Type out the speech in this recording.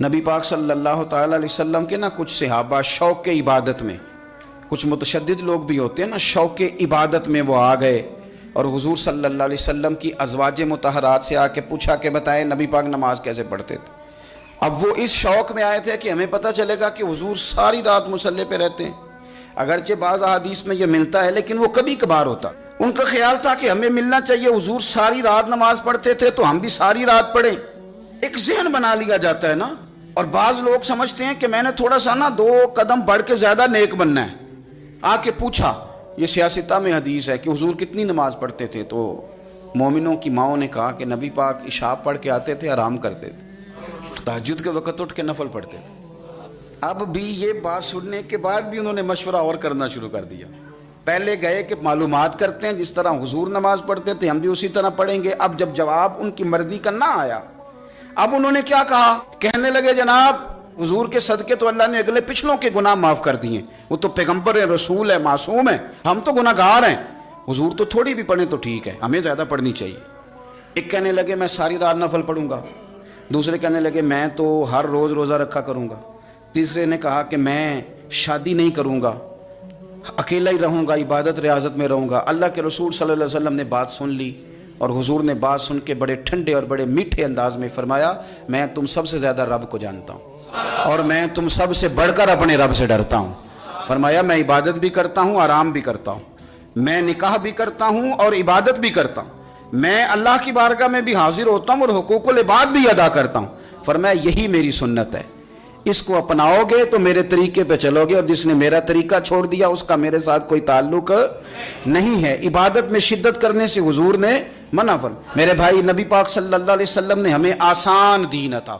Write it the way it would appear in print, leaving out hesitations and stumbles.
نبی پاک صلی اللہ تعالیٰ علیہ وسلم کے کچھ صحابہ شوق عبادت میں، کچھ متشدد لوگ بھی ہوتے ہیں شوق عبادت میں وہ آ گئے اور حضور صلی اللہ علیہ وسلم کی ازواج مطہرات سے آ کے پوچھا کہ بتائیں نبی پاک نماز کیسے پڑھتے تھے۔ اب وہ اس شوق میں آئے تھے کہ ہمیں پتہ چلے گا کہ حضور ساری رات مصلی پہ رہتے ہیں، اگرچہ بعض احادیث میں یہ ملتا ہے لیکن وہ کبھی کبھار ہوتا۔ ان کا خیال تھا کہ ہمیں ملنا چاہیے حضور ساری رات نماز پڑھتے تھے تو ہم بھی ساری رات پڑھیں، ایک ذہن بنا لیا جاتا ہے نا۔ اور بعض لوگ سمجھتے ہیں کہ میں نے تھوڑا سا 2 قدم بڑھ کے زیادہ نیک بننا ہے، آ کے پوچھا، یہ سیاستہ میں حدیث ہے کہ حضور کتنی نماز پڑھتے تھے، تو مومنوں کی ماؤں نے کہا کہ نبی پاک عشاء پڑھ کے آتے تھے، آرام کرتے تھے، تہجد کے وقت اٹھ کے نفل پڑھتے تھے۔ اب بھی یہ بات سننے کے بعد بھی انہوں نے مشورہ اور کرنا شروع کر دیا۔ پہلے گئے کہ معلومات کرتے ہیں، جس طرح حضور نماز پڑھتے تھے ہم بھی اسی طرح پڑھیں گے۔ اب جب جواب ان کی مرضی کا نہ آیا، اب انہوں نے کیا کہا، کہنے لگے جناب حضور کے صدقے تو اللہ نے اگلے پچھلوں کے گناہ معاف کر دیے، وہ تو پیغمبر ہے، رسول ہے، معصوم ہے، ہم تو گناہ گار ہیں، حضور تو تھوڑی بھی پڑھیں تو ٹھیک ہے، ہمیں زیادہ پڑھنی چاہیے۔ ایک کہنے لگے میں ساری رات نفل پڑھوں گا، دوسرے کہنے لگے میں تو ہر روز روزہ رکھا کروں گا، تیسرے نے کہا کہ میں شادی نہیں کروں گا، اکیلا ہی رہوں گا، عبادت ریاضت میں رہوں گا۔ اللہ کے رسول صلی اللہ علیہ وسلم نے بات سن لی اور حضور نے بات سن کے بڑے ٹھنڈے اور بڑے میٹھے انداز میں فرمایا، میں تم سب سے زیادہ رب کو جانتا ہوں اور میں تم سب سے بڑھ کر اپنے رب سے ڈرتا ہوں۔ فرمایا میں عبادت بھی کرتا ہوں، آرام بھی کرتا ہوں، میں نکاح بھی کرتا ہوں اور عبادت بھی کرتا ہوں، میں اللہ کی بارگاہ میں بھی حاضر ہوتا ہوں اور حقوق العباد بھی ادا کرتا ہوں۔ فرمایا یہی میری سنت ہے، اس کو اپناؤ گے تو میرے طریقے پہ چلو گے، اور جس نے میرا طریقہ چھوڑ دیا اس کا میرے ساتھ کوئی تعلق نہیں ہے۔ عبادت میں شدت کرنے سے حضور نے منع فرمایا۔ میرے بھائی، نبی پاک صلی اللہ علیہ وسلم نے ہمیں آسان دین عطا فرمایا۔